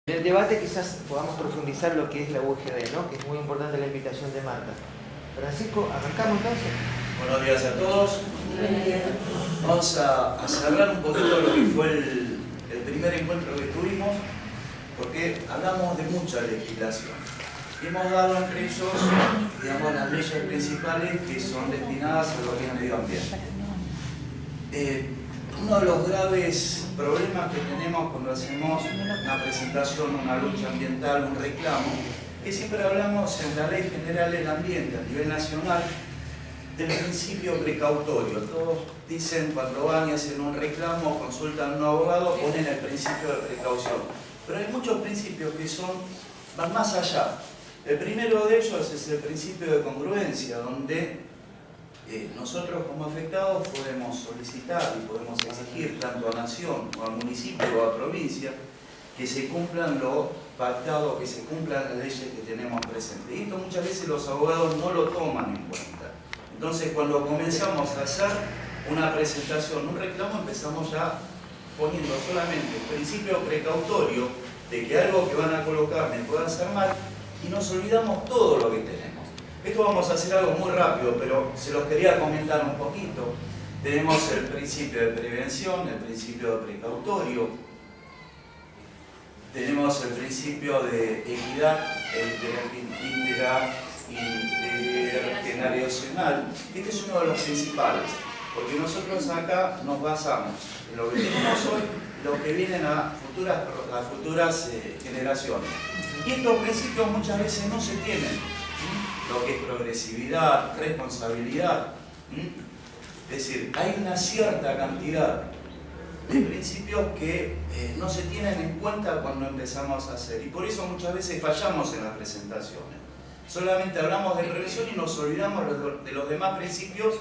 En el debate quizás podamos profundizar lo que es la UGB, ¿no? Que es muy importante la invitación de Marta. Francisco, ¿arrancamos entonces? Buenos días a todos. Vamos a cerrar un poquito lo que fue el primer encuentro que tuvimos, porque hablamos de mucha legislación. Hemos dado entre ellos, digamos, las leyes principales que son destinadas a lo que es medio ambiente. Uno de los graves problemas que tenemos cuando hacemos una presentación, una lucha ambiental, un reclamo, que siempre hablamos en la Ley General del Ambiente a nivel nacional del principio precautorio. Todos dicen cuando van y hacen un reclamo, consultan a un abogado, ponen el principio de precaución. Pero hay muchos principios que van más allá. El primero de ellos es el principio de congruencia, donde nosotros como afectados podemos solicitar y podemos exigir tanto a nación o al municipio o a provincia que se cumplan lo pactado, que se cumplan las leyes que tenemos presentes. Y esto muchas veces los abogados no lo toman en cuenta. Entonces cuando comenzamos a hacer una presentación, un reclamo, empezamos ya poniendo solamente el principio precautorio de que algo que van a colocar me pueda hacer mal y nos olvidamos todo lo que tenemos. Esto vamos a hacer algo muy rápido, pero se los quería comentar un poquito. Tenemos el principio de prevención, el principio de precautorio, tenemos el principio de equidad intergeneracional. Este es uno de los principales, porque nosotros acá nos basamos en lo que tenemos hoy, lo que vienen a futuras generaciones. Y estos principios muchas veces no se tienen. Lo que es progresividad, responsabilidad. Es decir, hay una cierta cantidad de principios que no se tienen en cuenta cuando empezamos a hacer. Y por eso muchas veces fallamos en las presentaciones. Solamente hablamos de prevención y nos olvidamos de los demás principios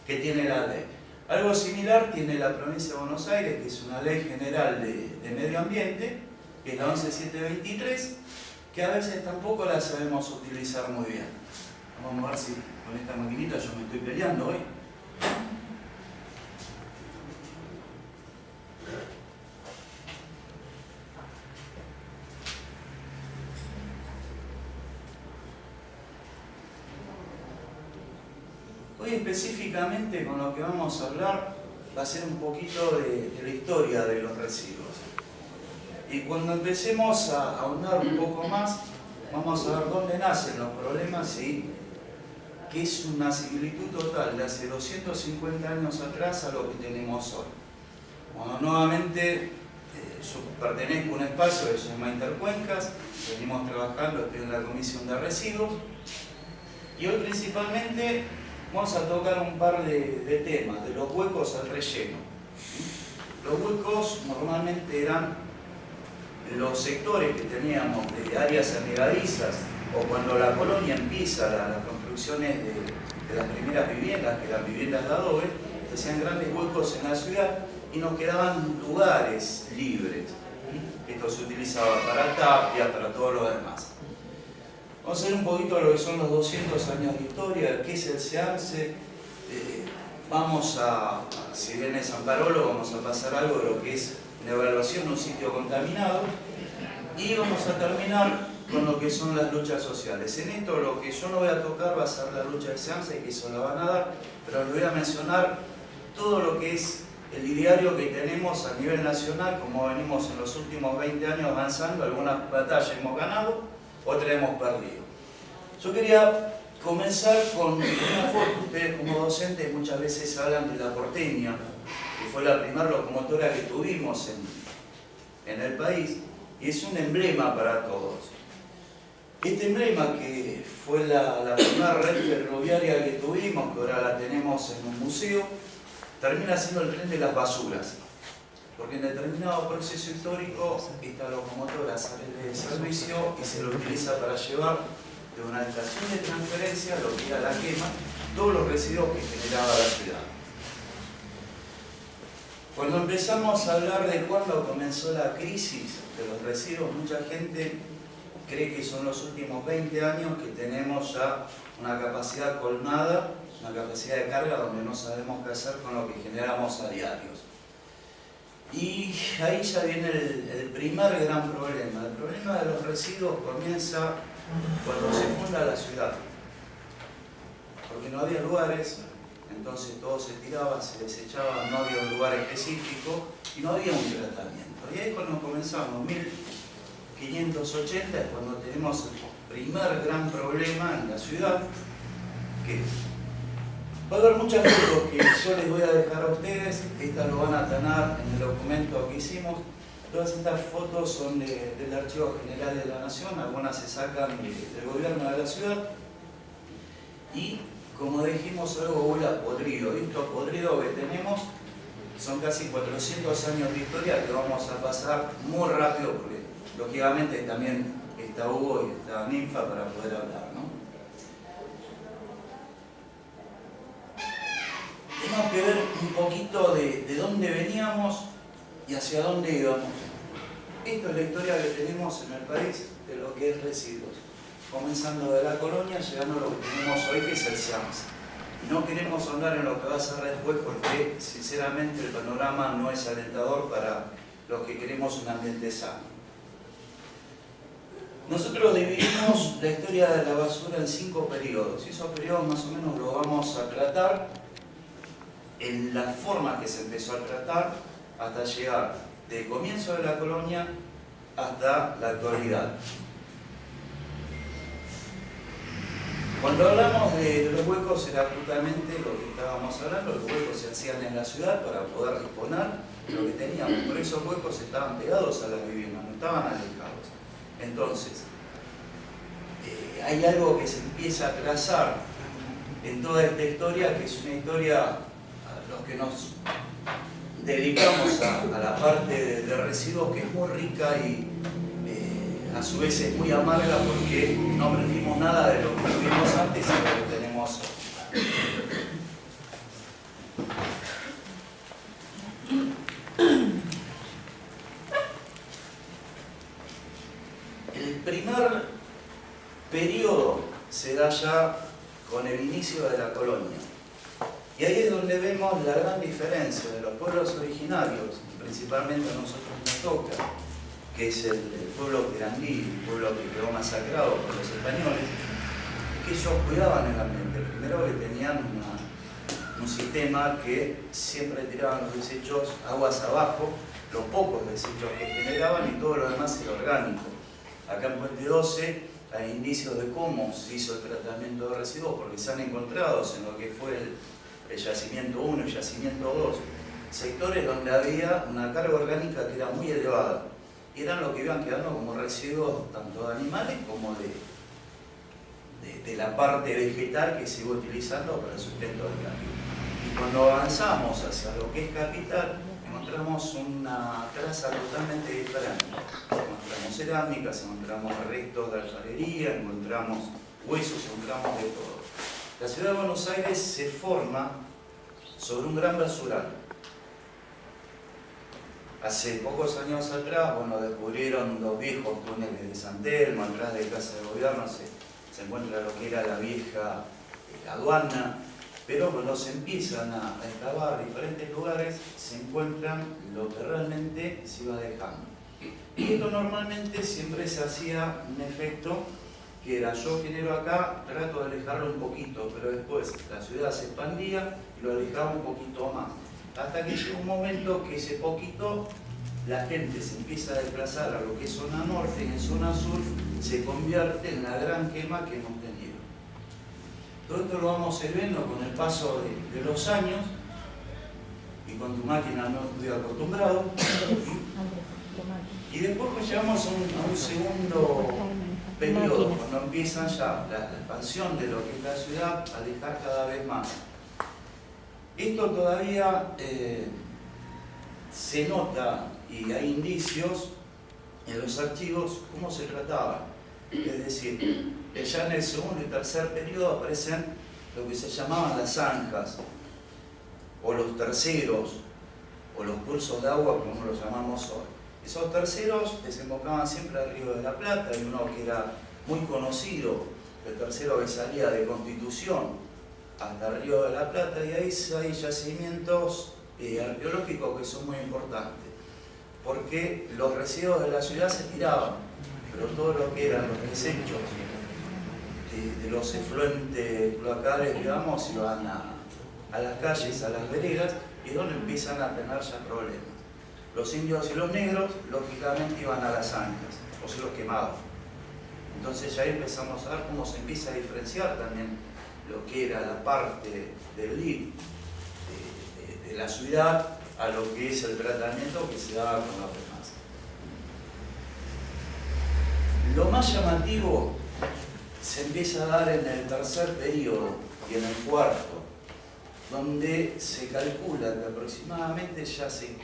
que tiene la ley. Algo similar tiene la provincia de Buenos Aires, que es una ley general de medio ambiente, que es la 11723, que a veces tampoco la sabemos utilizar muy bien. Vamos a ver si con esta maquinita yo me estoy peleando hoy. Hoy específicamente con lo que vamos a hablar va a ser un poquito de la historia de los residuos. Y cuando empecemos a ahondar un poco más, vamos a ver dónde nacen los problemas y que es una similitud total de hace 250 años atrás a lo que tenemos hoy. Bueno, nuevamente yo pertenezco a un espacio que se llama Intercuencas, venimos trabajando, estoy en la Comisión de Residuos, y hoy principalmente vamos a tocar un par de temas, de los huecos al relleno. Los huecos normalmente eran los sectores que teníamos de áreas anegadizas o cuando la colonia empieza las construcciones de las primeras viviendas, que eran viviendas de adobe, se hacían grandes huecos en la ciudad y nos quedaban lugares libres. Esto se utilizaba para tapia, para todo lo demás. Vamos a ver un poquito de lo que son los 200 años de historia, qué es el SEAMSE. Si bien es San Parolo, vamos a pasar algo de lo que es una evaluación de un sitio contaminado y vamos a terminar con lo que son las luchas sociales. En esto lo que yo no voy a tocar va a ser la lucha de SEAMSE, que eso la van a dar, pero les voy a mencionar todo lo que es el ideario que tenemos a nivel nacional, como venimos en los últimos 20 años avanzando. Algunas batallas hemos ganado, otras hemos perdido. Yo quería comenzar con una foto. Ustedes como docentes muchas veces hablan de la porteña, que fue la primera locomotora que tuvimos en el país, y es un emblema para todos. Este emblema, que fue la primera red ferroviaria que tuvimos, que ahora la tenemos en un museo, termina siendo el tren de las basuras, porque en determinado proceso histórico esta locomotora sale de servicio y se lo utiliza para llevar de una estación de transferencia, lo que era la quema, todos los residuos que generaba la ciudad. Cuando empezamos a hablar de cuándo comenzó la crisis de los residuos, mucha gente cree que son los últimos 20 años que tenemos ya una capacidad colmada, una capacidad de carga donde no sabemos qué hacer con lo que generamos a diario. Y ahí ya viene el primer gran problema. El problema de los residuos comienza cuando se funda la ciudad. Porque no había lugares, entonces todo se tiraba, se desechaba, no había un lugar específico y no había un tratamiento. Y ahí es cuando comenzamos, 1580 es cuando tenemos el primer gran problema en la ciudad, que va a haber muchas fotos que yo les voy a dejar a ustedes, estas lo van a tener en el documento que hicimos. Todas estas fotos son del Archivo General de la Nación, algunas se sacan del gobierno de la ciudad. Y como dijimos, algo huele a podrido. Esto podrido que tenemos son casi 400 años de historia que vamos a pasar muy rápido porque lógicamente también está Hugo y está Ninfa para poder hablar, ¿no? Tenemos que ver un poquito de dónde veníamos y hacia dónde íbamos. Esta es la historia que tenemos en el país de lo que es residuos. Comenzando de la colonia, llegando a lo que tenemos hoy, que es el SAMS. No queremos ahondar en lo que va a ser después porque, sinceramente, el panorama no es alentador para los que queremos un ambiente sano. Nosotros dividimos la historia de la basura en 5 periodos, y esos periodos más o menos los vamos a tratar en la forma que se empezó a tratar hasta llegar del comienzo de la colonia hasta la actualidad. Cuando hablamos de los huecos era justamente lo que estábamos hablando, los huecos se hacían en la ciudad para poder disponer de lo que teníamos, por esos huecos estaban pegados a las viviendas, no estaban alejados. Entonces, hay algo que se empieza a trazar en toda esta historia, que es una historia, a los que nos dedicamos a la parte de residuos, que es muy rica y a su vez es muy amarga porque no aprendimos nada de lo que tuvimos antes y de lo que tenemos hoy. El primer periodo se da ya con el inicio de la colonia. Y ahí es donde vemos la gran diferencia de los pueblos originarios, principalmente a nosotros nos toca, que es el pueblo querandí, el pueblo que quedó masacrado por los españoles, que ellos cuidaban el ambiente. Primero que tenían un sistema que siempre tiraban los desechos aguas abajo, los pocos desechos que generaban y todo lo demás era orgánico. Acá en Puente 12 hay indicios de cómo se hizo el tratamiento de residuos porque se han encontrado en lo que fue el yacimiento 1 y yacimiento 2, sectores donde había una carga orgánica que era muy elevada. Y eran lo que iban quedando como residuos tanto de animales como de la parte vegetal que se iba utilizando para el sustento del cambio. Y cuando avanzamos hacia lo que es capital, encontramos una traza totalmente diferente. Encontramos cerámicas, encontramos restos de alfarería, encontramos huesos, encontramos de todo. La ciudad de Buenos Aires se forma sobre un gran basural. Hace pocos años atrás, descubrieron los viejos túneles de San Telmo, atrás de Casa de Gobierno se encuentra lo que era la vieja aduana, pero cuando se empiezan a excavar diferentes lugares, se encuentran lo que realmente se iba dejando. Y esto normalmente siempre se hacía un efecto que era: yo genero acá, trato de alejarlo un poquito, pero después la ciudad se expandía y lo alejaba un poquito más. Hasta que llega un momento que ese poquito, la gente se empieza a desplazar a lo que es zona norte y en zona sur se convierte en la gran quema que hemos tenido. Todo esto lo vamos a ir viendo con el paso de los años, y con tu máquina no estoy acostumbrado. Y después pues llegamos a un segundo periodo, cuando empiezan ya la expansión de lo que es la ciudad a alejar cada vez más. Esto todavía se nota y hay indicios en los archivos cómo se trataba. Es decir, ya en el segundo y tercer periodo aparecen lo que se llamaban las zanjas, o los terceros, o los cursos de agua como los llamamos hoy. Esos terceros desembocaban siempre al Río de la Plata. Hay uno que era muy conocido, el tercero que salía de Constitución hasta el Río de la Plata, y ahí hay yacimientos arqueológicos que son muy importantes. porque los residuos de la ciudad se tiraban, pero todo lo que eran los desechos de los efluentes cloacales, digamos, iban a las calles, a las veredas, y es donde empiezan a tener ya problemas. Los indios y los negros, lógicamente, iban a las zanjas, o se los quemaban. Entonces ya empezamos a ver cómo se empieza a diferenciar también lo que era la parte del LID de la ciudad a lo que es el tratamiento que se daba con los demás. Lo más llamativo se empieza a dar en el tercer periodo y en el cuarto, donde se calcula que aproximadamente ya se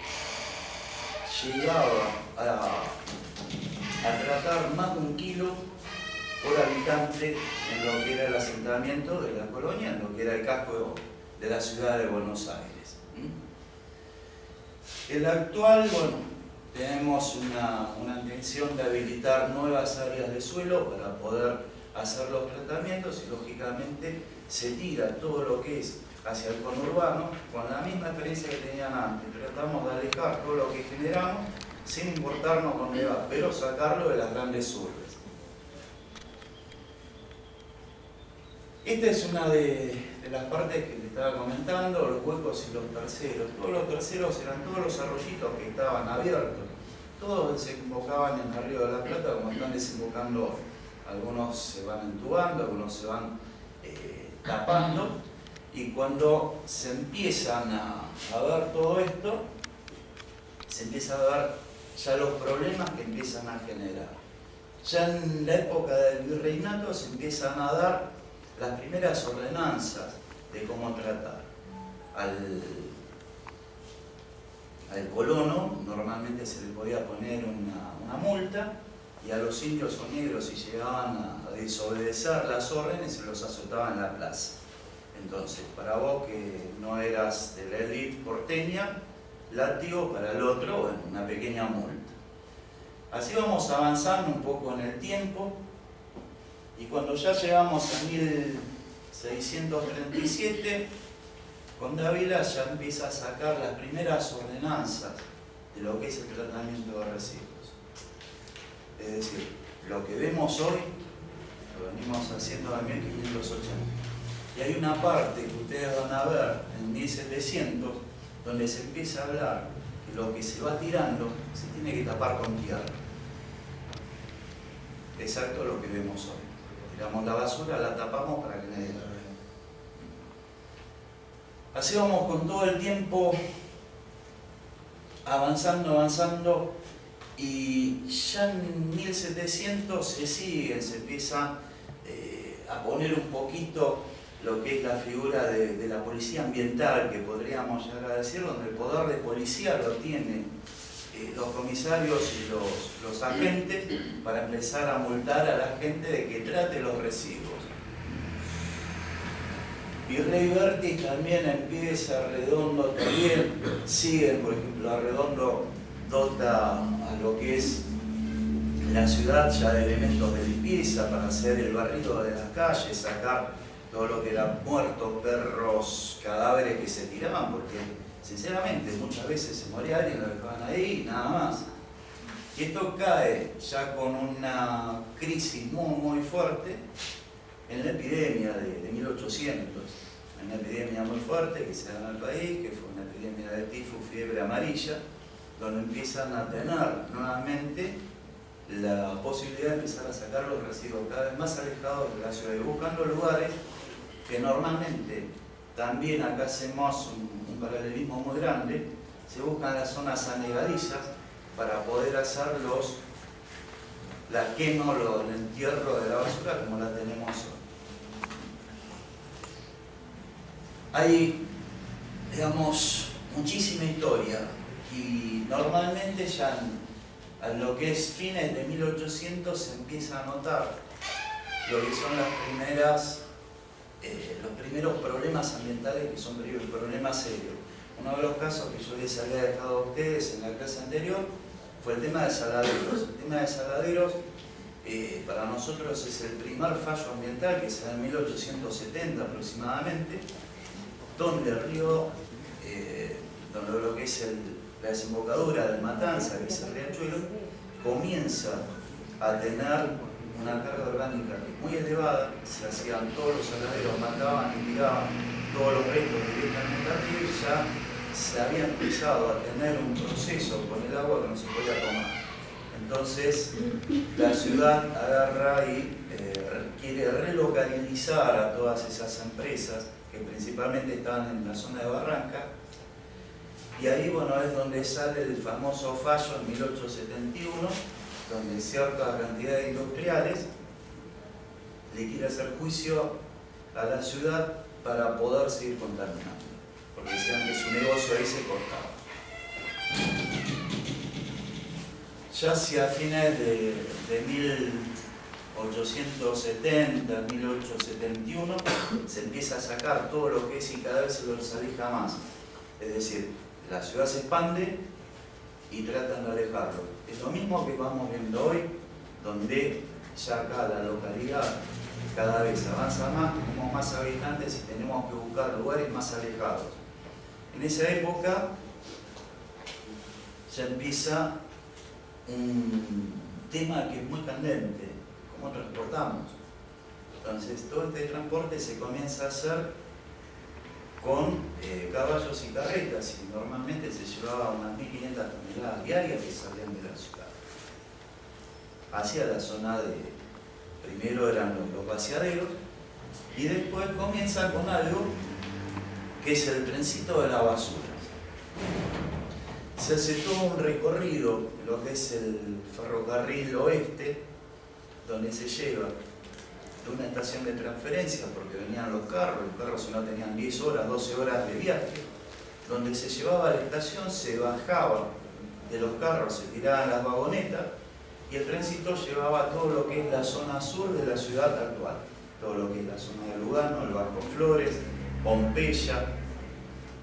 llegaba a tratar más de 1 kilo por habitante en lo que era el asentamiento de la colonia, en lo que era el casco de la ciudad de Buenos Aires. El actual, bueno, tenemos una intención de habilitar nuevas áreas de suelo para poder hacer los tratamientos y lógicamente se tira todo lo que es hacia el conurbano con la misma experiencia que tenían antes. Tratamos de alejar todo lo que generamos sin importarnos dónde va, pero sacarlo de las grandes urbes. Esta es una de las partes que les estaba comentando, los huecos y los terceros. Todos los terceros eran todos los arroyitos que estaban abiertos. Todos desembocaban en el río de la Plata como están desembocando hoy. Algunos se van entubando, algunos se van tapando. Y cuando se empiezan a ver todo esto, se empieza a ver ya los problemas que empiezan a generar. Ya en la época del virreinato se empiezan a dar las primeras ordenanzas de cómo tratar al colono. Normalmente se le podía poner una multa, y a los indios o negros, si llegaban a desobedecer las órdenes, se los azotaba en la plaza. Entonces, para vos que no eras de la élite porteña, látigo; para el otro, bueno, una pequeña multa. Así vamos avanzando un poco en el tiempo, y cuando ya llegamos a 1637, con Dávila ya empieza a sacar las primeras ordenanzas de lo que es el tratamiento de residuos. Es decir, lo que vemos hoy lo venimos haciendo en 1580. Y hay una parte que ustedes van a ver en 1700, donde se empieza a hablar que lo que se va tirando se tiene que tapar con tierra. Exacto lo que vemos hoy. Tiramos la basura, la tapamos para que nadie la vea. Así vamos con todo el tiempo avanzando, y ya en 1700 se empieza a poner un poquito lo que es la figura de la policía ambiental, que podríamos llegar a decir, donde el poder de policía lo tienen los comisarios y los agentes para empezar a multar a la gente de que trate los residuos. Virrey Berti también empieza, Arredondo también sigue, por ejemplo, Arredondo dota a lo que es la ciudad ya de elementos de limpieza para hacer el barrido de las calles, sacar todo lo que eran muertos, perros, cadáveres que se tiraban, porque sinceramente muchas veces se moría alguien, lo dejaban ahí y nada más. Y esto cae ya con una crisis muy fuerte en la epidemia de 1800, una epidemia muy fuerte que se da en el país, que fue una epidemia de tifus, fiebre amarilla, donde empiezan a tener nuevamente la posibilidad de empezar a sacar los residuos cada vez más alejados de la ciudad y buscando lugares que normalmente, también acá hacemos un paralelismo muy grande, se buscan las zonas anegadizas para poder hacer la quema o el entierro de la basura como la tenemos hoy. Hay, digamos, muchísima historia, y normalmente ya en lo que es fines de 1800 se empieza a notar lo que son los primeros problemas ambientales, que son problemas serios. Uno de los casos que yo les había dejado a ustedes en la clase anterior fue el tema de Saladeros. El tema de Saladeros para nosotros es el primer fallo ambiental que se da en 1870 aproximadamente, donde el río, donde lo que es la desembocadura del Matanza, que es el riachuelo, comienza a tener una carga orgánica muy elevada. Se hacían todos los saladeros, mataban y tiraban todos los restos directamente al río, y ya se había empezado a tener un proceso con el agua que no se podía tomar. Entonces la ciudad agarra y quiere relocalizar a todas esas empresas que principalmente estaban en la zona de Barranca, y ahí, bueno, es donde sale el famoso fallo en 1871, donde cierta cantidad de industriales le quiere hacer juicio a la ciudad para poder seguir contaminando, porque decían que su negocio ahí se cortaba. Ya hacia fines de 1870, 1871, se empieza a sacar todo lo que es y cada vez se los aleja más. Es decir, la ciudad se expande y tratan de alejarlo. Es lo mismo que vamos viendo hoy, donde ya acá la localidad cada vez avanza más, tenemos más habitantes y tenemos que buscar lugares más alejados. En esa época ya empieza un tema que es muy candente: ¿cómo transportamos? Entonces todo este transporte se comienza a hacer con caballos y carretas, y normalmente se llevaba unas 1.500 toneladas diarias que salían de la ciudad hacia la zona de, primero eran los vaciaderos, y después comienza con algo que es el trencito de la basura. Se hace todo un recorrido en lo que es el ferrocarril oeste, donde se lleva de una estación de transferencia, porque venían los carros si no tenían 10 horas, 12 horas de viaje, donde se llevaba a la estación, se bajaba de los carros, se tiraban las vagonetas, y el trencito llevaba todo lo que es la zona sur de la ciudad actual, todo lo que es la zona de Lugano, el Barco Flores, Pompeya.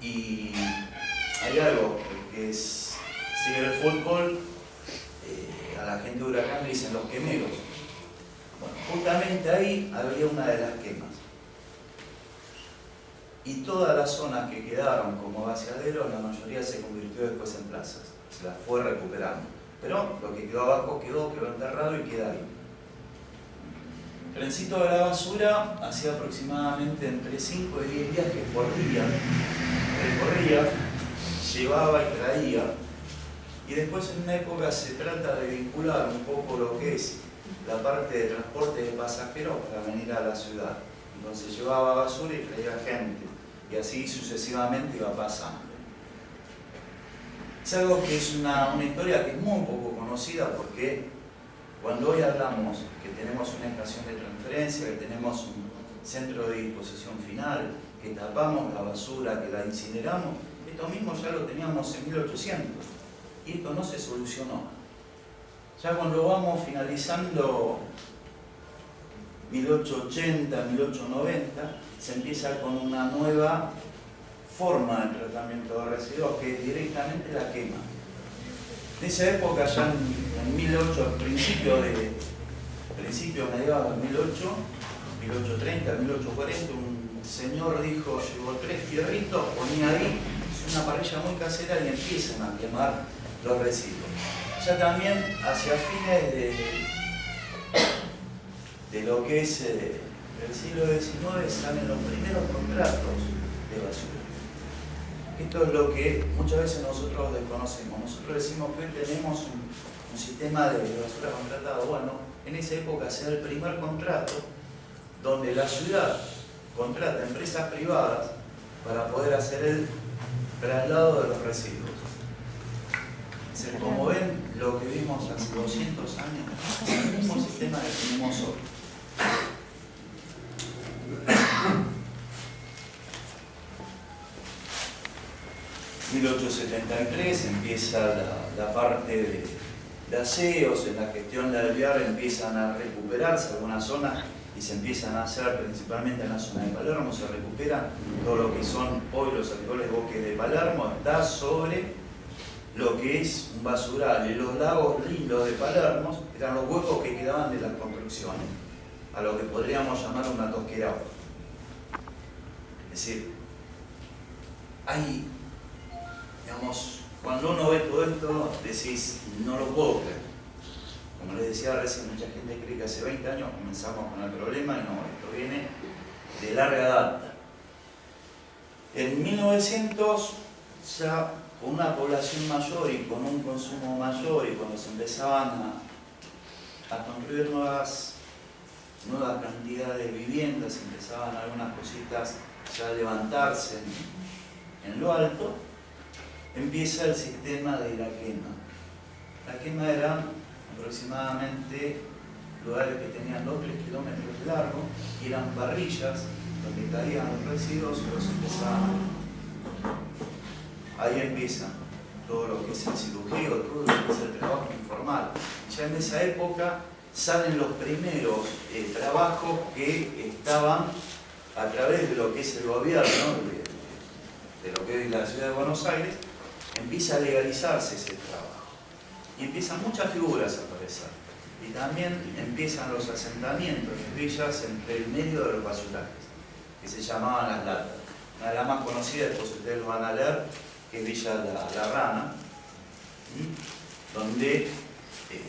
Y hay algo que es, sigue el fútbol, a la gente de Huracán le dicen los quemeros. Bueno, justamente ahí había una de las quemas. Y todas las zonas que quedaron como vaciaderos, la mayoría se convirtió después en plazas. Se las fue recuperando. Pero lo que quedó abajo quedó enterrado y queda ahí. El trencito de la basura hacía aproximadamente entre 5 y 10 viajes por día. Recorría, llevaba y traía. Y después en una época se trata de vincular un poco lo que es la parte de transporte de pasajeros para venir a la ciudad. Entonces llevaba basura y traía gente, y así sucesivamente iba pasando. Es algo que es una historia que es muy poco conocida, porque cuando hoy hablamos que tenemos una estación de transferencia, que tenemos un centro de disposición final, que tapamos la basura, que la incineramos, esto mismo ya lo teníamos en 1800, y esto no se solucionó. Ya cuando vamos finalizando 1880, 1890, se empieza con una nueva forma de tratamiento de residuos, que es directamente la quema. En esa época, ya en 1800, principios mediados de 1830, 1840, un señor dijo, llevó 3 fierritos, ponía ahí una parrilla muy casera y empiezan a quemar los residuos. Ya también hacia fines de lo que es el siglo XIX salen los primeros contratos de basura. Esto es lo que muchas veces nosotros desconocemos. Nosotros decimos que hoy tenemos un sistema de basura contratado. Bueno, en esa época se da el primer contrato donde la ciudad contrata empresas privadas para poder hacer el traslado de los residuos. Como ven, lo que vimos hace 200 años es el mismo sistema que tenemos hoy. En 1873 empieza la parte de aseos, en la gestión de alvear empiezan a recuperarse algunas zonas y se empiezan a hacer, principalmente en la zona de Palermo, se recuperan todo lo que son hoy los actuales bosques de Palermo, está sobre lo que es un basural, y los lagos lindos de Palermo eran los huecos que quedaban de las construcciones, a lo que podríamos llamar una tosquera. Es decir, hay, digamos, Cuando uno ve todo esto, decís, no lo puedo creer. Como les decía recién, mucha gente cree que hace 20 años comenzamos con el problema y no, esto viene de larga data. En 1900, ya con una población mayor y con un consumo mayor, y cuando se empezaban a construir nuevas cantidades de viviendas, empezaban algunas cositas ya a levantarse en lo alto, empieza el sistema de la quema. La quema eran aproximadamente lugares que tenían 2-3 kilómetros de largo, y eran parrillas donde caían los residuos y los empezaban. Ahí empieza todo lo que es el cirujeo, todo lo que es el trabajo informal. Ya en esa época salen los primeros trabajos que estaban a través de lo que es el gobierno, de lo que es la ciudad de Buenos Aires, empieza a legalizarse ese trabajo. Y empiezan muchas figuras a aparecer. Y también empiezan los asentamientos de villas entre el medio de los basurales, que se llamaban las latas. Una de las más conocidas, después ustedes lo van a leer, que es Villa La Rana, donde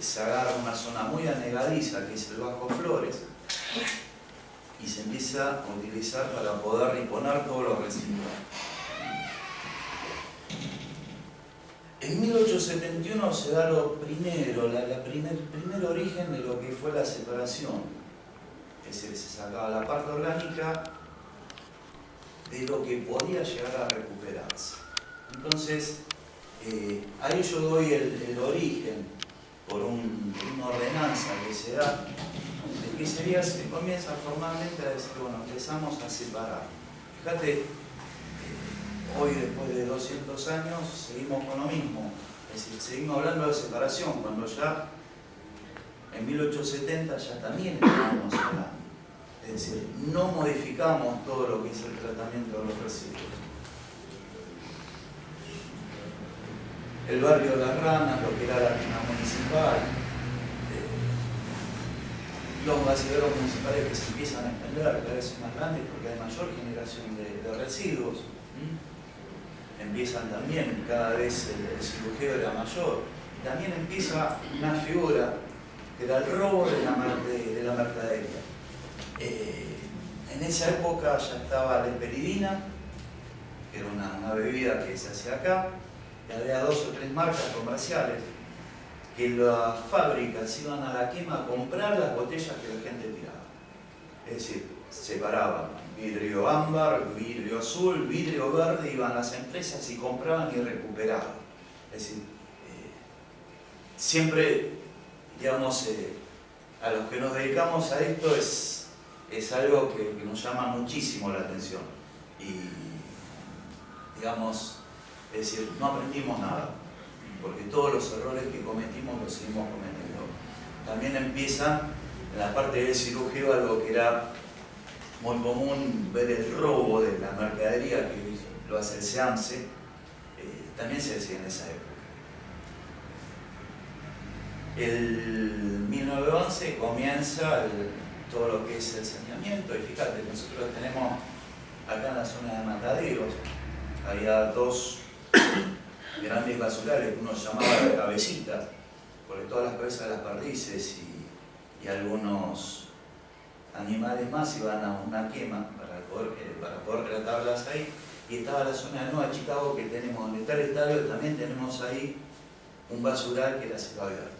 se agarra una zona muy anegadiza, que es el Bajo Flores, y se empieza a utilizar para poder reponer todos los residuos. En 1871 se da lo primero, el primer origen de lo que fue la separación. Es decir, se sacaba la parte orgánica de lo que podía llegar a recuperarse. Entonces, ahí yo doy el origen por una ordenanza que se da, de que sería, se comienza formalmente a decir, bueno, empezamos a separar. Fíjate, hoy después de 200 años seguimos con lo mismo, es decir, seguimos hablando de separación, cuando ya en 1870 ya también estábamos hablando. Es decir, no modificamos todo lo que es el tratamiento de los residuos. El barrio de Las Ranas, lo que era la tina municipal, los basureros municipales que se empiezan a extender cada vez más grandes porque hay mayor generación de residuos. Empiezan también, cada vez el cirujeo era mayor. También empieza una figura que era el robo de la mercadería. En esa época ya estaba la esperidina, que era una bebida que se hacía acá, y había 2 o 3 marcas comerciales que las fábricas iban a la quema a comprar las botellas que la gente tiraba. Es decir, separaban vidrio ámbar, vidrio azul, vidrio verde, iban las empresas y compraban y recuperaban. Es decir, siempre, digamos, a los que nos dedicamos a esto es algo que nos llama muchísimo la atención. Y, digamos, es decir, no aprendimos nada, porque todos los errores que cometimos los seguimos cometiendo. También empieza en la parte del cirujeo algo que era muy común, ver el robo de la mercadería, que lo hace el SEAMSE, también se decía en esa época. El 1911 comienza todo lo que es el saneamiento, y fíjate, nosotros tenemos acá en la zona de Mataderos, había 2 grandes basurales que uno llamaba cabecitas, porque todas las cabezas de las perdices y algunos animales más iban a una quema para poder tratarlas ahí. Y estaba la zona de Nueva Chicago, que tenemos, donde está el estadio, también tenemos ahí un basural que era cielo abierto.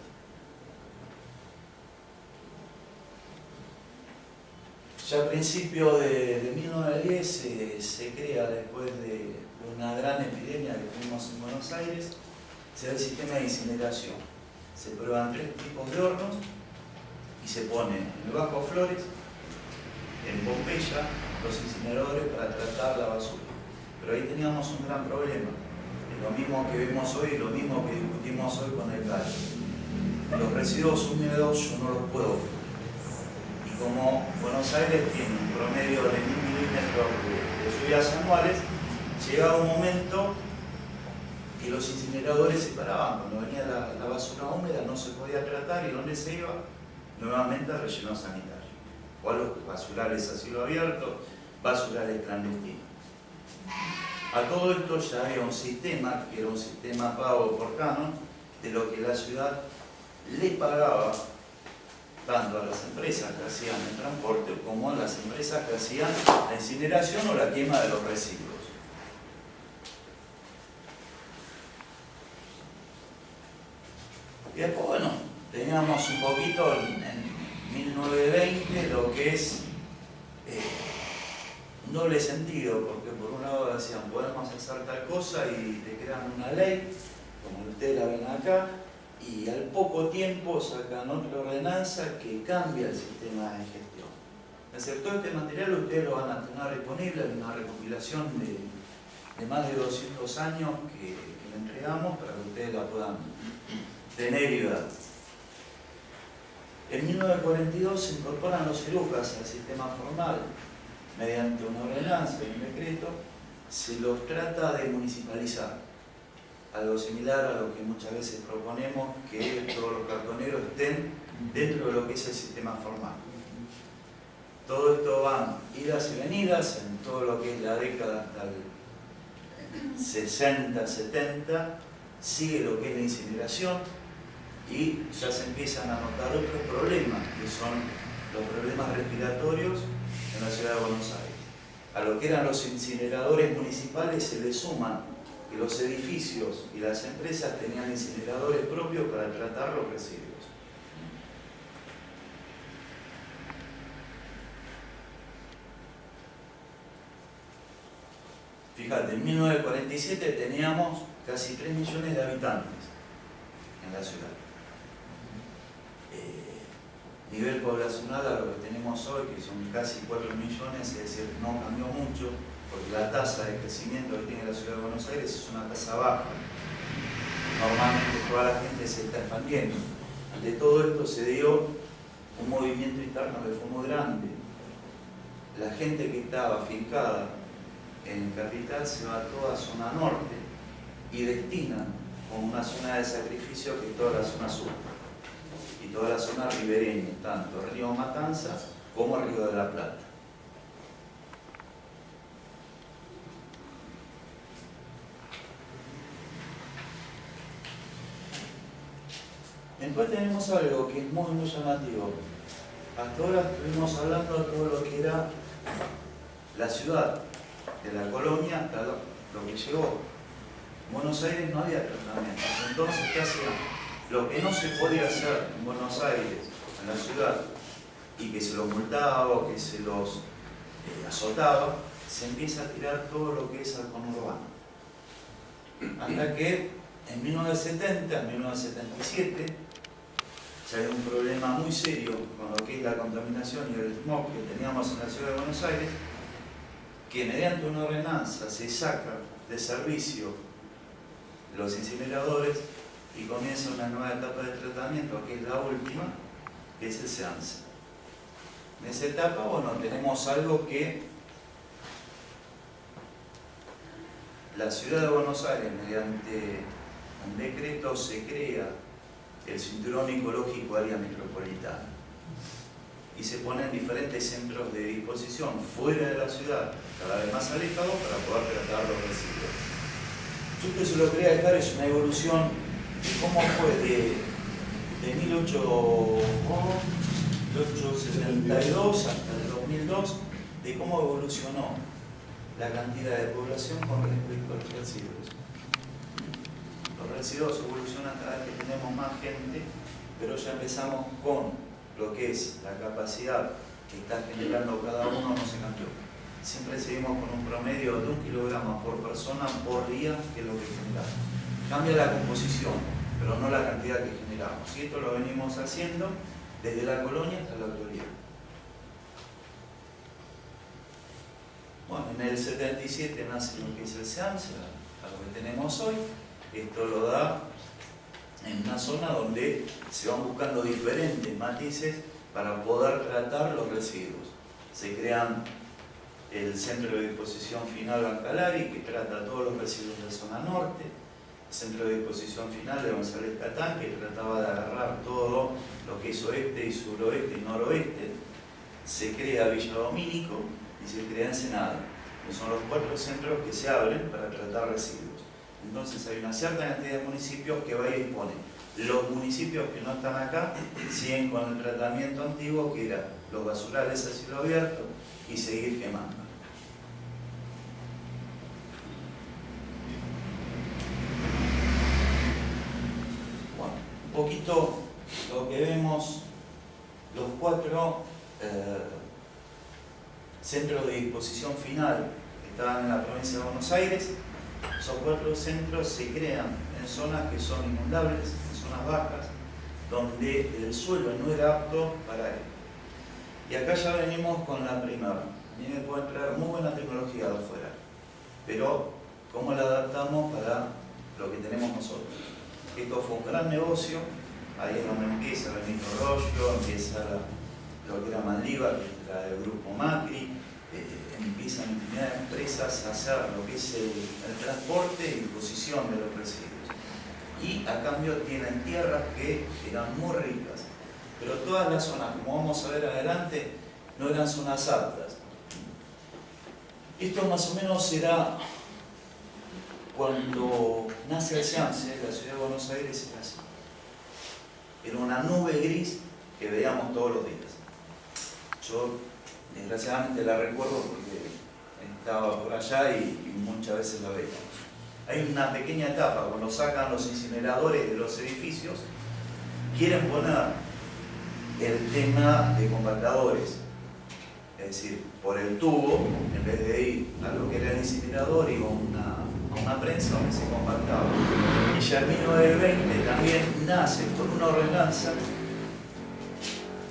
Ya a principios de 1910 se crea, después de una gran epidemia que tuvimos en Buenos Aires, se da el sistema de incineración. Se prueban 3 tipos de hornos y se pone en el Bajo Flores, en Pompeya, los incineradores para tratar la basura. Pero ahí teníamos un gran problema. Es lo mismo que vemos hoy, lo mismo que discutimos hoy con el CAL. Los residuos húmedos yo no los puedo ver. Y como Buenos Aires tiene un promedio de 1000 milímetros de lluvias anuales, llegaba un momento que los incineradores se paraban. Cuando venía la basura húmeda no se podía tratar, y ¿dónde se iba? Nuevamente al relleno sanitario. O a los basurales a cielo abierto, basurales clandestinos. A todo esto ya había un sistema, que era un sistema pago por canon, de lo que la ciudad le pagaba tanto a las empresas que hacían el transporte como a las empresas que hacían la incineración o la quema de los residuos. Y después, bueno, teníamos un poquito en 1920 lo que es un doble sentido, porque por un lado decían podemos hacer tal cosa y te crean una ley, como ustedes la ven acá, y al poco tiempo sacan otra ordenanza que cambia el sistema de gestión. Es decir, todo este material ustedes lo van a tener disponible en una recopilación de más de 200 años que le entregamos para que ustedes la puedan tener y ver. En 1942 se incorporan los erucas al sistema formal mediante una ordenanza y un decreto. Se los trata de municipalizar, algo similar a lo que muchas veces proponemos, que todos los cartoneros estén dentro de lo que es el sistema formal. Todo esto van idas y venidas en todo lo que es la década hasta el 60, 70, sigue lo que es la incineración y ya se empiezan a notar otros problemas, que son los problemas respiratorios en la ciudad de Buenos Aires. A lo que eran los incineradores municipales se le suman que los edificios y las empresas tenían incineradores propios para tratar los residuos. Fíjate, en 1947 teníamos casi 3 millones de habitantes en la ciudad. Nivel poblacional a lo que tenemos hoy, que son casi 4 millones, es decir, no cambió mucho, porque la tasa de crecimiento que tiene la ciudad de Buenos Aires es una tasa baja. Normalmente toda la gente se está expandiendo. Ante todo esto se dio un movimiento interno que fue muy grande. La gente que estaba afincada en Capital se va a toda zona norte y destina como una zona de sacrificio que es toda la zona sur y toda la zona ribereña, tanto Río Matanzas como Río de la Plata. Después tenemos algo que es muy, muy llamativo. Hasta ahora estuvimos hablando de todo lo que era la ciudad, de la colonia hasta lo que llegó. En Buenos Aires no había tratamiento. Entonces, ¿qué hacían? Lo que no se podía hacer en Buenos Aires, en la ciudad, y que se los multaba o que se los azotaba, se empieza a tirar todo lo que es al conurbano. Hasta que en 1970, en 1977, ya hay un problema muy serio con lo que es la contaminación y el smog que teníamos en la ciudad de Buenos Aires, que mediante una ordenanza se saca de servicio los incineradores y comienza una nueva etapa de tratamiento, que es la última, que es el SEANSE. En esa etapa, bueno, tenemos algo que la ciudad de Buenos Aires, mediante un decreto, se crea el Cinturón Ecológico Área Metropolitana y se ponen diferentes centros de disposición fuera de la ciudad, cada vez más alejados, para poder tratar los residuos. Yo que se lo quería dejar es una evolución de cómo fue de 1872 hasta el 2002, de cómo evolucionó la cantidad de población con respecto a los residuos. Los residuos evolucionan cada vez que tenemos más gente, pero ya empezamos con lo que es la capacidad que está generando cada uno, no se cambió. Siempre seguimos con un promedio de 1 kilogramo por persona por día, que es lo que generamos. Cambia la composición, pero no la cantidad que generamos. Y esto lo venimos haciendo desde la colonia hasta la actualidad. Bueno, en el 77 nace lo que es el SEANSE, a lo que tenemos hoy. Esto lo da en una zona donde se van buscando diferentes matices para poder tratar los residuos. Se crean el Centro de Disposición Final Bancalari, que trata todos los residuos de la zona norte, el Centro de Disposición Final de González Catán, que trataba de agarrar todo lo que es oeste y suroeste y noroeste. Se crea Villa Domínico y se crea Ensenada. que son los 4 centros que se abren para tratar residuos. Entonces hay una cierta cantidad de municipios que va y dispone. Los municipios que no están acá siguen con el tratamiento antiguo, que era los basurales a cielo abierto y seguir quemando. Bueno, un poquito lo que vemos, los 4 centros de disposición final que estaban en la provincia de Buenos Aires. Esos 4 centros se crean en zonas que son inundables, en zonas bajas, donde el suelo no era apto para él. Y acá ya venimos con la primera. Viene puede traer muy buena tecnología de afuera, pero ¿cómo la adaptamos para lo que tenemos nosotros? Esto fue un gran negocio, ahí es donde empieza el Benito Rollo, empieza lo que era Maldívar, que era del grupo Macri, empiezan infinidad de empresas a hacer lo que es el transporte y disposición de los residuos. Y a cambio tienen tierras que eran muy ricas, pero todas las zonas, como vamos a ver adelante, no eran zonas aptas. Esto más o menos será cuando nace el SEAMSE, la ciudad de Buenos Aires era así. Era una nube gris que veíamos todos los días. Yo desgraciadamente la recuerdo porque estaba por allá y muchas veces la veía. Hay una pequeña etapa, cuando sacan los incineradores de los edificios, quieren poner el tema de compactadores. Es decir, por el tubo, en vez de ir a lo que era el incinerador, iba a una prensa donde se compactaba. Y ya en 1920 también nace con una ordenanza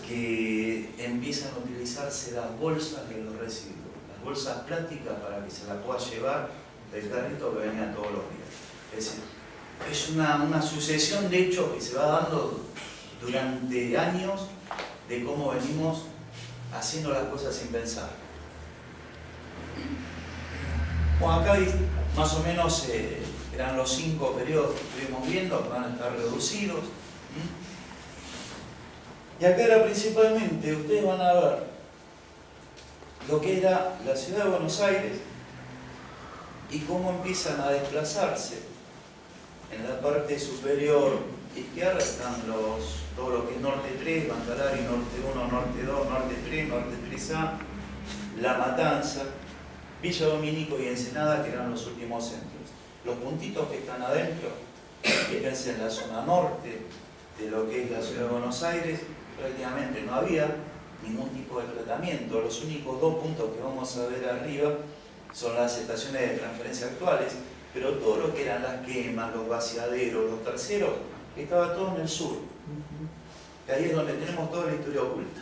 que empiezan a utilizarse las bolsas de los residuos, las bolsas plásticas para que se las pueda llevar del carrito que venía todos los días. Es decir, es una sucesión de hechos que se va dando durante años de cómo venimos haciendo las cosas sin pensar. Bueno, acá más o menos eran los 5 periodos que estuvimos viendo, que van a estar reducidos. Y acá era principalmente, ustedes van a ver lo que era la ciudad de Buenos Aires y cómo empiezan a desplazarse. En la parte superior izquierda están todo lo que es Norte 3, Bancalari, Norte 1, Norte 2, Norte 3, Norte 3A, La Matanza, Villa Domínico y Ensenada, que eran los últimos centros. Los puntitos que están adentro, fíjense en la zona norte de lo que es la ciudad de Buenos Aires, prácticamente no había ningún tipo de tratamiento. Los únicos 2 puntos que vamos a ver arriba son las estaciones de transferencia actuales, pero todo lo que eran las quemas, los vaciaderos, los terceros, estaba todo en el sur. Y ahí es donde tenemos toda la historia oculta.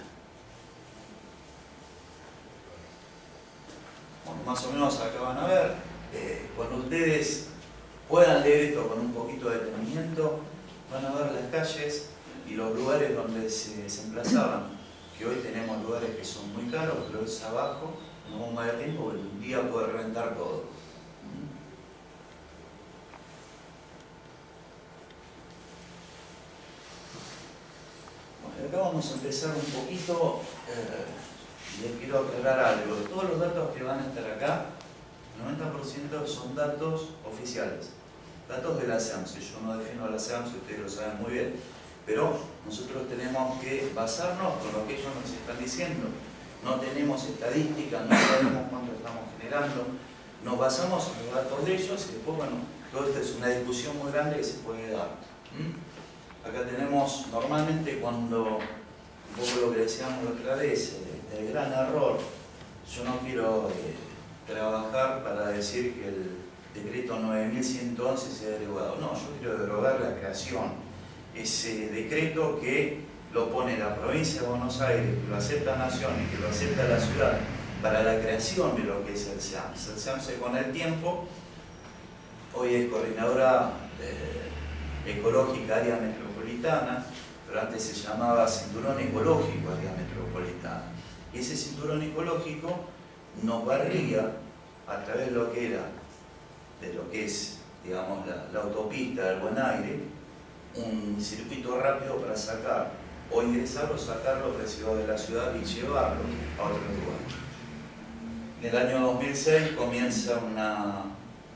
Bueno, más o menos acá van a ver, cuando ustedes puedan leer esto con un poquito de detenimiento, van a ver las calles y los lugares donde se emplazaban, que hoy tenemos lugares que son muy caros, pero es abajo, no vamos más de tiempo, porque un día puede reventar todo. Bueno, acá vamos a empezar un poquito, les quiero aclarar algo. Todos los datos que van a estar acá, el 90% son datos oficiales, datos de la SEAMSE. Yo no defino a la SEAMSE, ustedes lo saben muy bien, pero nosotros tenemos que basarnos con lo que ellos nos están diciendo. No tenemos estadísticas, no sabemos cuánto estamos generando, nos basamos en los datos de ellos y después, bueno, todo esto es una discusión muy grande que se puede dar. Acá tenemos, normalmente cuando, un poco lo que decíamos la otra vez, el gran error, yo no quiero trabajar para decir que el decreto 9111 sea derogado, no, yo quiero derogar la creación, ese decreto que lo pone la provincia de Buenos Aires, que lo acepta Nación y que lo acepta la ciudad, para la creación de lo que es el SEAMSE. El SEAMSE con el tiempo, hoy es coordinadora ecológica área metropolitana, pero antes se llamaba Cinturón Ecológico área metropolitana. Y ese cinturón ecológico nos barría a través de lo que era, de lo que es, digamos, la autopista del Buen Aire, un circuito rápido para sacar o ingresar o sacar los residuos de la ciudad y llevarlos a otro lugar. En el año 2006 comienza una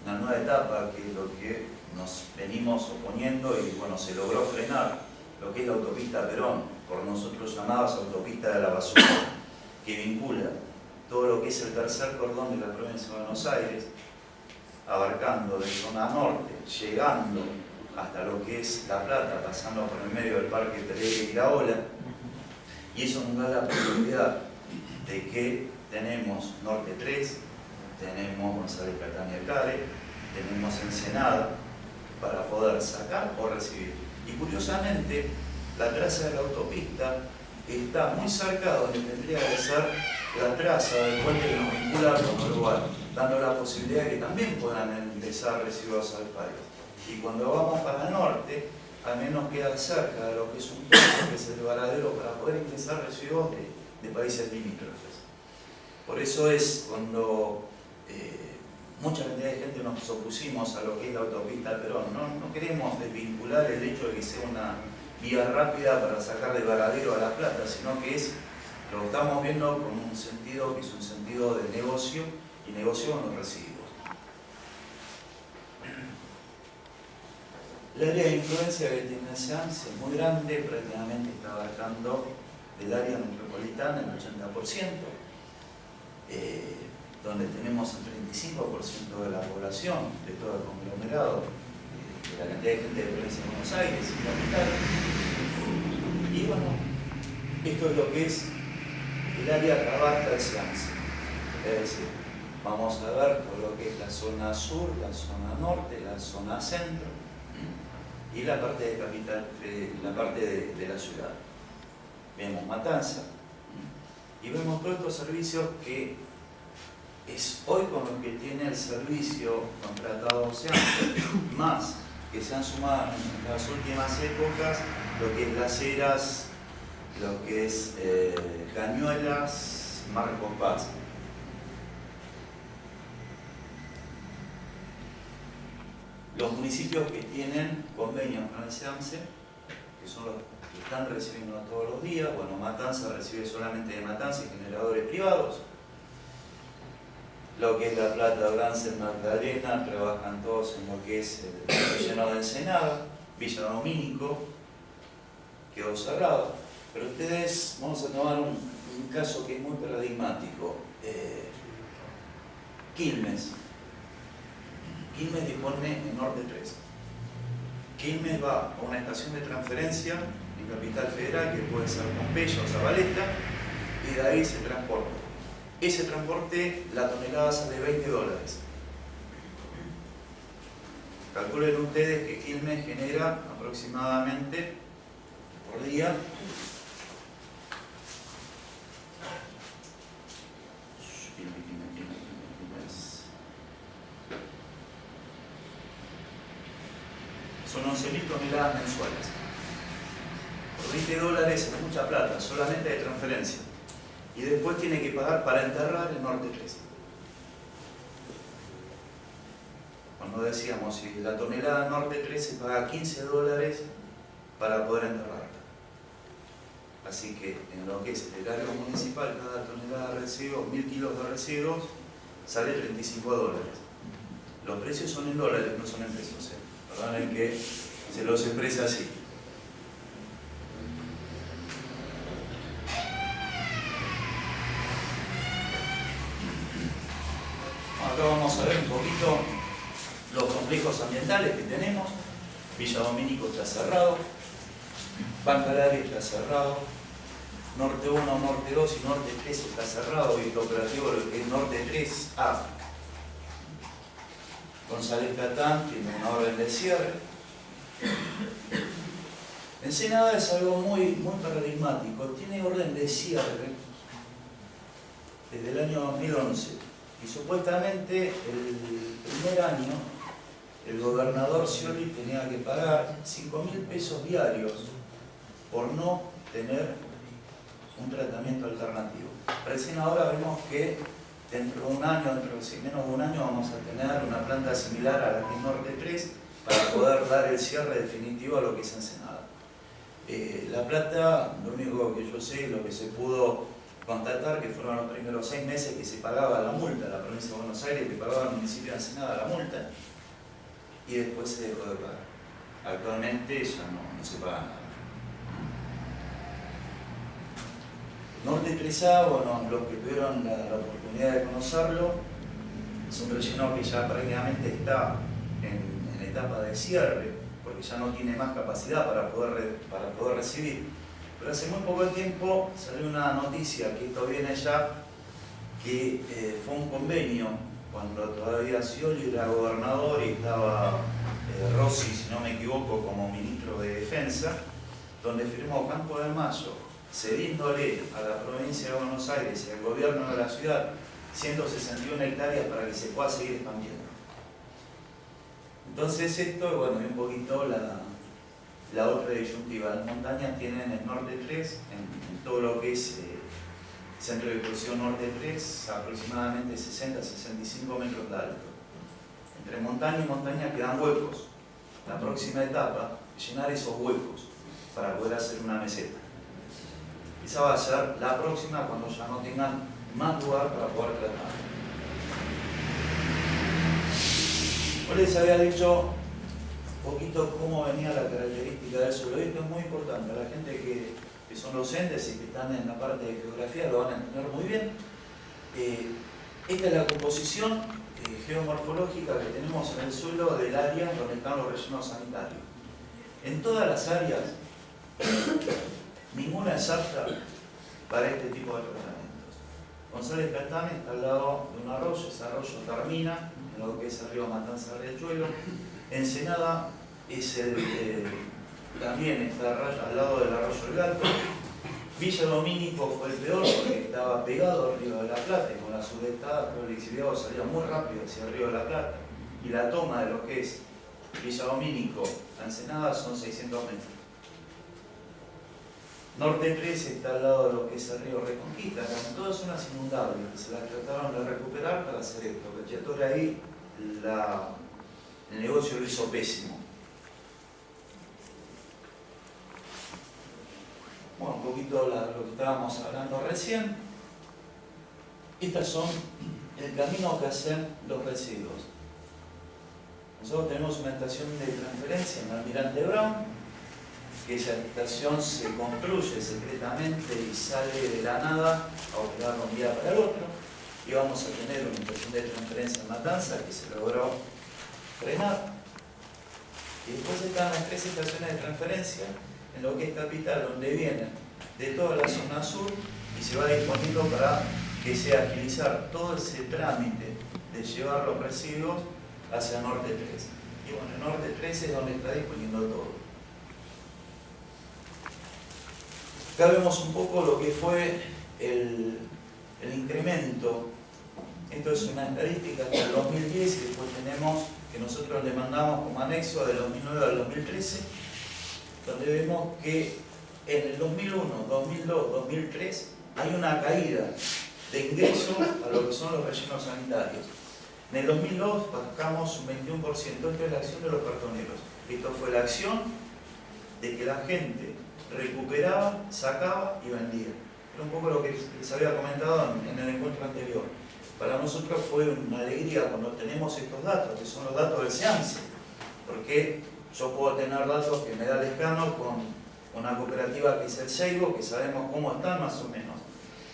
nueva etapa, que es lo que nos venimos oponiendo y bueno, se logró frenar, lo que es la autopista Perón, por nosotros llamadas autopista de la basura, que vincula todo lo que es el tercer cordón de la provincia de Buenos Aires, abarcando de zona norte, llegando hasta lo que es La Plata, pasando por el medio del Parque Pereira y Iraola, y eso nos da la posibilidad de que tenemos Norte 3, tenemos González Catán y Alcalde, tenemos Ensenada, para poder sacar o recibir. Y curiosamente, la traza de la autopista está muy cerca donde tendría que ser la traza del puente que nos vincula con Uruguay, dando la posibilidad de que también puedan ingresar residuos al país. Y cuando vamos para el norte, al menos queda cerca de lo que es un puente, que es el Varadero, para poder ingresar residuos de países limítrofes. Por eso es cuando mucha cantidad de gente nos opusimos a lo que es la autopista Perón. No queremos desvincular el hecho de que sea una vía rápida para sacar de Varadero a La Plata, sino que lo estamos viendo con un sentido que es un sentido de negocio, y negocio con los residuos. El área de influencia que tiene el SEAMS es muy grande, prácticamente está abarcando del área metropolitana el 80%, donde tenemos el 35% de la población de todo el conglomerado, de la cantidad de gente de provincia de Buenos Aires y capital. Y bueno, esto es lo que es el área que abarca el SEAMS. Es decir, vamos a ver todo lo que es la zona sur, la zona norte, la zona centro y la parte de capital, la parte de la ciudad. Vemos Matanza y vemos todos estos servicios que es hoy con lo que tiene el servicio contratado SEAMS, más que se han sumado en las últimas épocas lo que es Las Heras, lo que es Cañuelas, Marcos Paz. Los municipios que tienen convenios con el SEAMS, que son los que están recibiendo todos los días, bueno, Matanza recibe solamente de Matanza y generadores privados. Lo que es La Plata, Oráncer, Magdalena, trabajan todos en lo que es el relleno de Ensenada, Villa Domínico, quedó cerrado. Pero ustedes, vamos a tomar un caso que es muy paradigmático. Quilmes. Quilmes dispone en Norte 3. Quilmes va a una estación de transferencia en Capital Federal, que puede ser Pompeya o Zabaleta, y de ahí se transporta. Ese transporte, la tonelada sale $20. Calculen ustedes que Quilmes genera aproximadamente por día son 11.000 toneladas mensuales. Por $20 es mucha plata, solamente de transferencia. Y después tiene que pagar para enterrar el Norte 3. Cuando decíamos, si la tonelada Norte 3 se paga $15 para poder enterrarla. Así que en lo que es el área municipal, cada tonelada de residuos, 1000 kilos de residuos, sale $35. Los precios son en dólares, no son en pesos. Perdonen que se los expresa así. Acá vamos a ver un poquito los complejos ambientales que tenemos. Villa Domínico está cerrado, Bancalari está cerrado, Norte 1, Norte 2 y Norte 3 está cerrado, y el operativo lo que es Norte 3A. González Catán tiene una orden de cierre. Ensenada es algo muy paradigmático, tiene orden de cierre desde el año 2011 y supuestamente el primer año el gobernador Scioli tenía que pagar 5.000 pesos diarios por no tener un tratamiento alternativo. Recién ahora vemos que dentro de un año, dentro de menos de un año, vamos a tener una planta similar a la que es Norte 3 para poder dar el cierre definitivo a lo que es Ensenada. La Plata, lo único que yo sé, lo que se pudo constatar que fueron los primeros 6 meses que se pagaba la multa, la provincia de Buenos Aires, que pagaba el municipio de Ensenada la multa, y después se dejó de pagar. Actualmente ya no se paga nada. Norte 3A, bueno, los que tuvieron la oportunidad de conocerlo, es un relleno que ya prácticamente está en etapa de cierre, porque ya no tiene más capacidad para poder recibir. Pero hace muy poco tiempo salió una noticia, que esto viene ya, que fue un convenio, cuando todavía Scioli era gobernador y estaba Rossi, si no me equivoco, como ministro de Defensa, donde firmó Campo de Mayo, cediéndole a la provincia de Buenos Aires y al gobierno de la ciudad 161 hectáreas para que se pueda seguir expandiendo. Entonces esto, bueno, y un poquito la otra disyuntiva. Las montañas tienen el norte 3, en todo lo que es centro de disposición norte 3, aproximadamente 60-65 metros de alto. Entre montaña y montaña quedan huecos. La próxima etapa es llenar esos huecos para poder hacer una meseta. Esa va a ser la próxima cuando ya no tengan más lugar para poder tratar. Yo les había dicho un poquito cómo venía la característica del suelo. Esto es muy importante. La gente que son docentes y que están en la parte de geografía lo van a entender muy bien. Esta es la composición geomorfológica que tenemos en el suelo del área donde están los rellenos sanitarios. En todas las áreas, ninguna es apta para este tipo de tratamientos. González Platán está al lado de un arroyo, ese arroyo termina en lo que es el río Matanza Riachuelo. Ensenada es también está al lado del arroyo El Gato. Villa Domínico fue el peor porque estaba pegado al río de la Plata y con la subestada el lixiviado salía muy rápido hacia el río de la Plata. Y la toma de lo que es Villa Domínico a Ensenada son 600 metros. Norte 3 está al lado de lo que es el río Reconquista, con todas zonas inundables que se las trataron de recuperar para hacer esto. Cacciatore ahí el negocio lo hizo pésimo. Bueno, un poquito lo que estábamos hablando recién. Estas son el camino que hacen los residuos. Nosotros tenemos una estación de transferencia en Almirante Brown, que esa estación se construye secretamente y sale de la nada a operar de un día para el otro. Y vamos a tener una estación de transferencia en Matanza que se logró frenar. Y después están las 3 estaciones de transferencia en lo que es Capital, donde vienen de toda la zona sur y se va disponiendo para que se agilizar todo ese trámite de llevar los residuos hacia Norte 3. Y bueno, el Norte 3 es donde está disponiendo todo. Acá vemos un poco lo que fue el incremento. Esto es una estadística hasta el 2010 y después tenemos que nosotros le mandamos como anexo del 2009 al 2013, donde vemos que en el 2001, 2002, 2003 hay una caída de ingresos a lo que son los rellenos sanitarios. En el 2002 bajamos un 21%. Esto es la acción de los cartoneros. Esto fue la acción de que la gente recuperaba, sacaba y vendía. Era un poco lo que les había comentado en el encuentro anterior. Para nosotros fue una alegría cuando tenemos estos datos, que son los datos del SEAMSE, porque yo puedo tener datos que me da Lescano con una cooperativa que es el Seibo, que sabemos cómo están más o menos.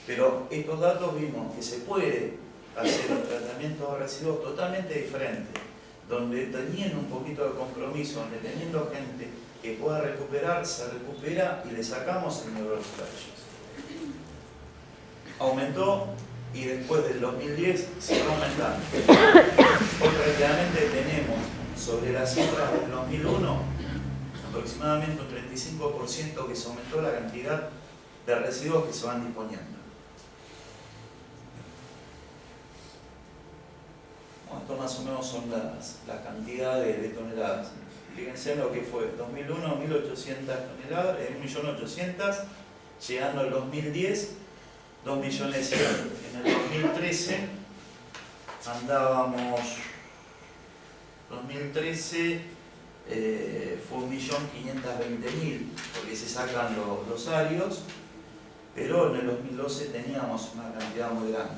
Pero estos datos vimos que se puede hacer un tratamiento de residuos totalmente diferente, donde teniendo un poquito de compromiso, donde teniendo gente que pueda recuperar, se recupera y le sacamos el nivel de los rayos. Aumentó y después del 2010 se va aumentando. Hoy prácticamente tenemos sobre las cifras del 2001 aproximadamente un 35% que se aumentó la cantidad de residuos que se van disponiendo. Bueno, esto más o menos son las cantidades de toneladas. Fíjense en lo que fue 2001, 1.800 toneladas, 1.800.000, llegando al 2010, 2.100.000. En el 2013 andábamos, 2013 fue 1.520.000, porque se sacan los arios, pero en el 2012 teníamos una cantidad muy grande.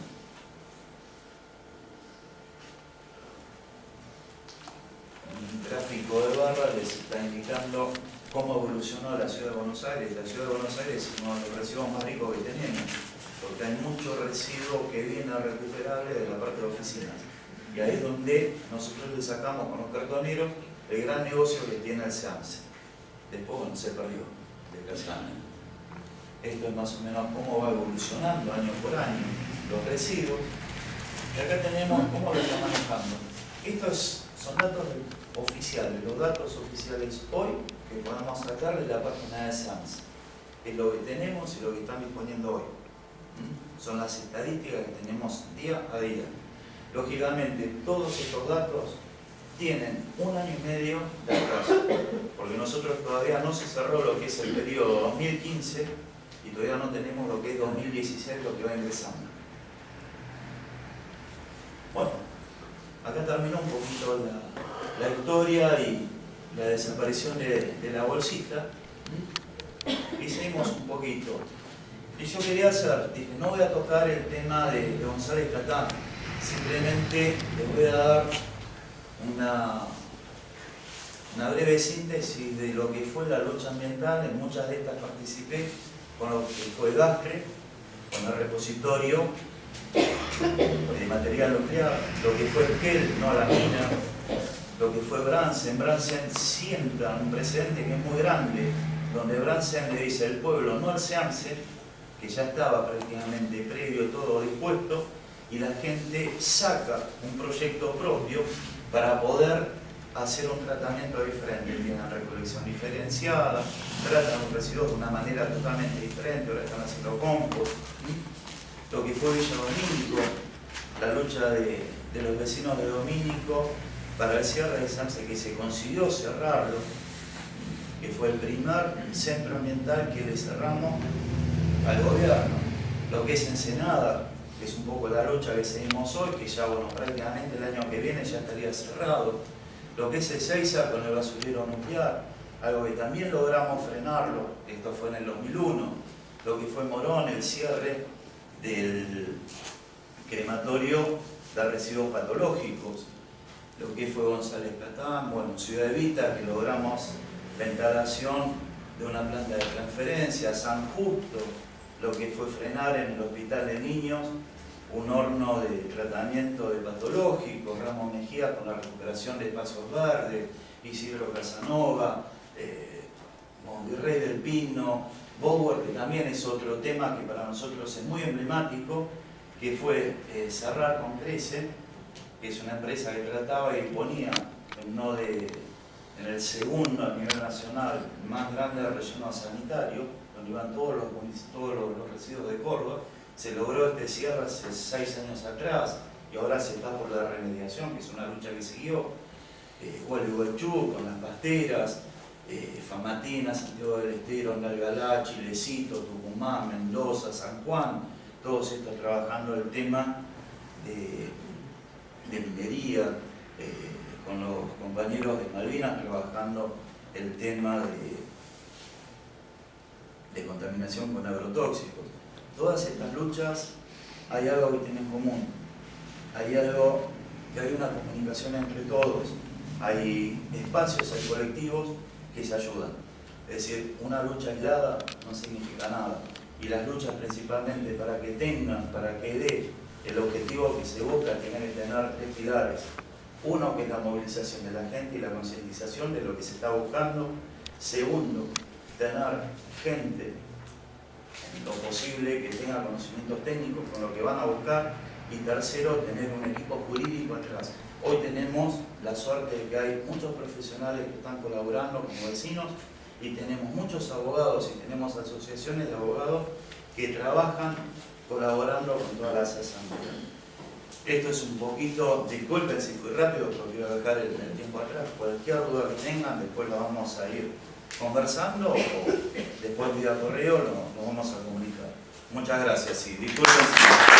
Un gráfico de barra les está indicando cómo evolucionó la ciudad de Buenos Aires. La ciudad de Buenos Aires es uno de los residuos más ricos que tenemos, porque hay mucho residuo que viene recuperable de la parte de oficinas. Y ahí es donde nosotros le sacamos con los cartoneros el gran negocio que tiene el SEAMSE. Después, bueno, se perdió, desgraciadamente. Esto es más o menos cómo va evolucionando año por año los residuos. Y acá tenemos cómo lo está manejando. Estos son datos oficiales, los datos oficiales hoy que podemos sacar de la página de SEAMSE. Es lo que tenemos y lo que están disponiendo hoy. Son las estadísticas que tenemos día a día. Lógicamente, todos estos datos tienen 1 año y medio de atraso, porque nosotros todavía no se cerró lo que es el periodo 2015 y todavía no tenemos lo que es 2016, lo que va ingresando. Bueno, acá terminó un poquito la historia y la desaparición de la bolsita. Y seguimos un poquito. Y yo quería dije, no voy a tocar el tema de González Catán, simplemente les voy a dar una breve síntesis de lo que fue la lucha ambiental. En muchas de estas participé con lo que fue GASCRE, con el repositorio de material nuclear, lo que fue Esquel, no la mina, lo que fue Brandsen. Brandsen sienta un precedente que es muy grande, donde Brandsen le dice al pueblo, no al SEAMSE, que ya estaba prácticamente previo todo dispuesto, y la gente saca un proyecto propio para poder hacer un tratamiento diferente. Tienen recolección diferenciada, tratan los residuos de una manera totalmente diferente, ahora están haciendo compost. Lo que fue Villa Domínico, la lucha de los vecinos de Domínico para el cierre de SEAMSE, que se consiguió cerrarlo, que fue el primer centro ambiental que le cerramos al gobierno. Lo que es Ensenada, que es un poco la lucha que seguimos hoy, que ya, bueno, prácticamente el año que viene ya estaría cerrado. Lo que es Ezeiza con el basurero nuclear, algo que también logramos frenarlo, esto fue en el 2001. Lo que fue Morón, el cierre del crematorio de residuos patológicos. Lo que fue González Catán, bueno, Ciudad Evita, que logramos la instalación de una planta de transferencia. San Justo, lo que fue frenar en el hospital de niños un horno de tratamiento de patológicos. Ramos Mejía con la recuperación de espacios verdes, Isidro Casanova, Monterrey del Pino, Bower, que también es otro tema que para nosotros es muy emblemático, que fue cerrar con Crece, que es una empresa que trataba y ponía en el segundo a nivel nacional más grande del relleno sanitario, donde iban todos los residuos de Córdoba. Se logró este cierre hace 6 años atrás y ahora se está por la remediación, que es una lucha que siguió. Gualeguaychú con las pasteras, Famatina, Santiago del Estero, Nalgalá, Chilecito, Tucumán, Mendoza, San Juan, todos estos trabajando el tema de minería, con los compañeros de Malvinas trabajando el tema de contaminación con agrotóxicos. Todas estas luchas hay algo que tienen en común, hay algo que hay una comunicación entre todos, hay espacios, hay colectivos que se ayudan. Es decir, una lucha aislada no significa nada, y las luchas principalmente para que dé el objetivo que se busca, tienen que tener 3 pilares. Uno, que es la movilización de la gente y la concientización de lo que se está buscando. Segundo, tener gente en lo posible que tenga conocimientos técnicos con lo que van a buscar. Y tercero, tener un equipo jurídico atrás. Hoy tenemos la suerte de que hay muchos profesionales que están colaborando como vecinos, y tenemos muchos abogados y tenemos asociaciones de abogados que trabajan colaborando con todas las asambleas. Esto es un poquito, disculpen si fui rápido, porque iba a dejar el tiempo atrás. Cualquier duda que tengan, después la vamos a ir conversando, o después vía correo lo vamos a comunicar. Muchas gracias y disculpen si...